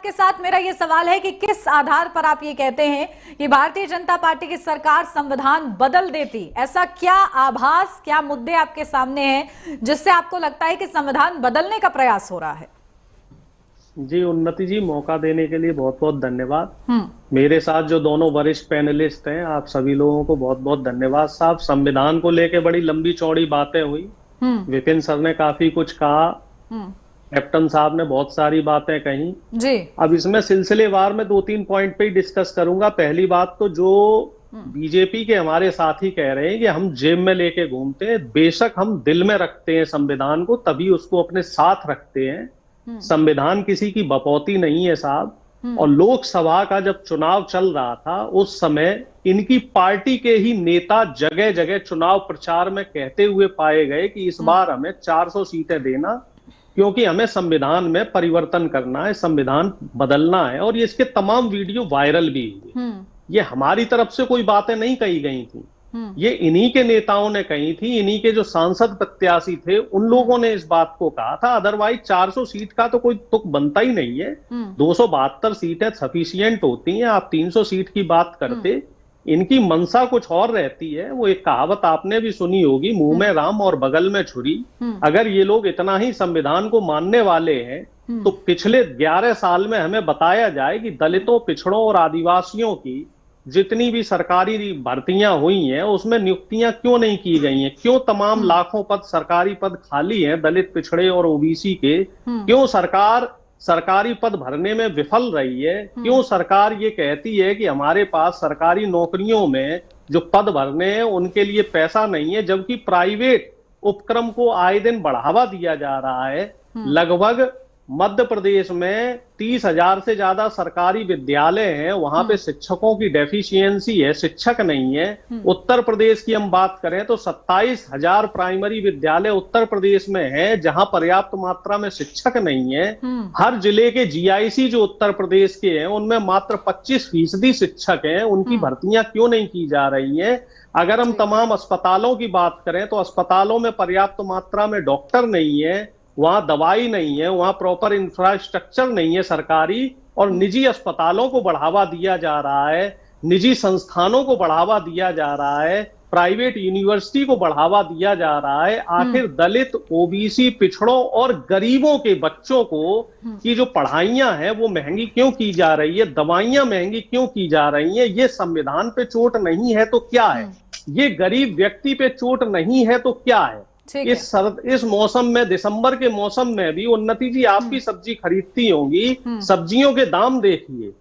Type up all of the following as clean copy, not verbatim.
आपके साथ मेरा ये सवाल है कि किस आधार पर आप ये कहते हैं कि भारतीय जनता पार्टी की सरकार संविधान बदल देती? ऐसा क्या आभास, क्या मुद्दे आपके सामने हैं जिससे आपको लगता है कि संविधान बदलने का प्रयास हो रहा है? जी उन्नति जी, मौका देने के लिए बहुत बहुत धन्यवाद। मेरे साथ जो दोनों वरिष्ठ पैनलिस्ट हैं, आप सभी लोगों को बहुत बहुत धन्यवाद। साहब, संविधान को लेके बड़ी लंबी चौड़ी बातें हुई। विपिन सर ने काफी कुछ कहा, कैप्टन साहब ने बहुत सारी बातें कही जी। अब इसमें सिलसिलेवार में 2-3 पॉइंट पे ही डिस्कस करूंगा। पहली बात तो जो बीजेपी के हमारे साथी कह रहे हैं कि हम जेब में लेके घूमते हैं, बेशक हम दिल में रखते हैं संविधान को, तभी उसको अपने साथ रखते हैं। संविधान किसी की बपौती नहीं है साहब। और लोकसभा का जब चुनाव चल रहा था उस समय इनकी पार्टी के ही नेता जगह जगह चुनाव प्रचार में कहते हुए पाए गए कि इस बार हमें 400 सीटें देना, क्योंकि हमें संविधान में परिवर्तन करना है, संविधान बदलना है। और इसके तमाम वीडियो वायरल भी हुए। ये हमारी तरफ से कोई बातें नहीं कही गई थी, ये इन्हीं के नेताओं ने कही थी, इन्हीं के जो सांसद प्रत्याशी थे उन लोगों ने इस बात को कहा था। अदरवाइज 400 सीट का तो कोई तुक बनता ही नहीं है। 272 सीटें सफिशियंट होती हैं। आप 300 सीट की बात करते। इनकी मंशा कुछ और रहती है। वो एक कहावत आपने भी सुनी होगी, मुंह में राम और बगल में छुरी। अगर ये लोग इतना ही संविधान को मानने वाले हैं तो पिछले 11 साल में हमें बताया जाए कि दलितों, पिछड़ों और आदिवासियों की जितनी भी सरकारी भर्तियां हुई हैं उसमें नियुक्तियां क्यों नहीं की गई हैं? क्यों तमाम लाखों पद, सरकारी पद खाली हैं दलित, पिछड़े और ओबीसी के? क्यों सरकार सरकारी पद भरने में विफल रही है? क्यों सरकार ये कहती है कि हमारे पास सरकारी नौकरियों में जो पद भरने हैं उनके लिए पैसा नहीं है, जबकि प्राइवेट उपक्रम को आए दिन बढ़ावा दिया जा रहा है? लगभग मध्य प्रदेश में 30,000 से ज्यादा सरकारी विद्यालय हैं, वहां पे शिक्षकों की डेफिशिएंसी है, शिक्षक नहीं है। उत्तर प्रदेश की हम बात करें तो 27,000 प्राइमरी विद्यालय उत्तर प्रदेश में है जहां पर्याप्त मात्रा में शिक्षक नहीं है। हर जिले के जीआईसी जो उत्तर प्रदेश के हैं उनमें मात्र 25% शिक्षक हैं। उनकी भर्तियां क्यों नहीं की जा रही हैं? अगर हम तमाम अस्पतालों की बात करें तो अस्पतालों में पर्याप्त मात्रा में डॉक्टर नहीं है, वहां दवाई नहीं है, वहां प्रॉपर इंफ्रास्ट्रक्चर नहीं है सरकारी। और निजी अस्पतालों को बढ़ावा दिया जा रहा है, निजी संस्थानों को बढ़ावा दिया जा रहा है, प्राइवेट यूनिवर्सिटी को बढ़ावा दिया जा रहा है। आखिर दलित, ओबीसी, पिछड़ों और गरीबों के बच्चों को की जो पढ़ाइयां हैं वो महंगी क्यों की जा रही है? दवाइयां महंगी क्यों की जा रही हैं? ये संविधान पे चोट नहीं है तो क्या है? ये गरीब व्यक्ति पे चोट नहीं है तो क्या है? इस मौसम में, दिसंबर के मौसम में भी उन्नति जी, आप भी सब्जी खरीदती होंगी, सब्जियों के दाम देखिए।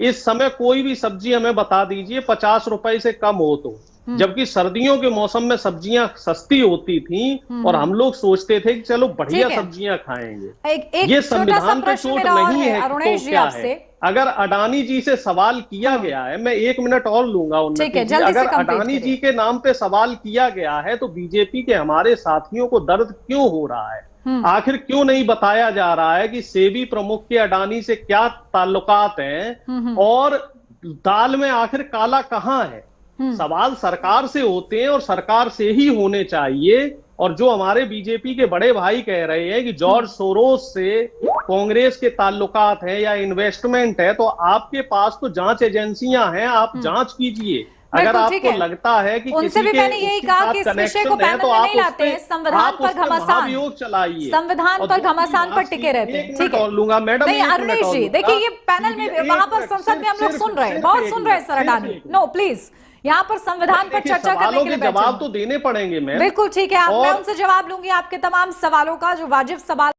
इस समय कोई भी सब्जी हमें बता दीजिए 50 रुपए से कम हो तो, जबकि सर्दियों के मौसम में सब्जियां सस्ती होती थी और हम लोग सोचते थे कि चलो बढ़िया सब्जियां खाएंगे। ये संविधान पे चोट नहीं है तो क्या है? अगर अडानी जी से सवाल किया गया है, मैं 1 मिनट और लूंगा उन्नति जी, अगर अडानी जी के नाम पे सवाल किया गया है तो बीजेपी के हमारे साथियों को दर्द क्यों हो रहा है? आखिर क्यों नहीं बताया जा रहा है कि सेबी प्रमुख के अडानी से क्या ताल्लुकात हैं और दाल में आखिर काला कहां है? सवाल सरकार से होते हैं और सरकार से ही होने चाहिए। और जो हमारे बीजेपी के बड़े भाई कह रहे हैं कि जॉर्ज सोरोस से कांग्रेस के ताल्लुकात हैं या इन्वेस्टमेंट है, तो आपके पास तो जांच एजेंसियां हैं, आप जांच कीजिए। अगर आपको लगता है कि उनसे भी मैंने यही कहा कि इस विषय को पैनल में नहीं लाते हैं, संविधान पर घमासान चलाइए, संविधान पर घमासान पर टिके रहते हैं। ठीक है, लूंगा मैडम। नहीं अरुणेश जी, देखिए ये पैनल में, वहां पर संसद में हम लोग सुन रहे हैं, बहुत सुन रहे हैं सर अडानी। नो प्लीज, यहाँ पर संविधान पर चर्चा करने के लिए जवाब तो देने पड़ेंगे। मैं बिल्कुल ठीक है, मैं उनसे जवाब लूंगी आपके तमाम सवालों का, जो वाजिब सवाल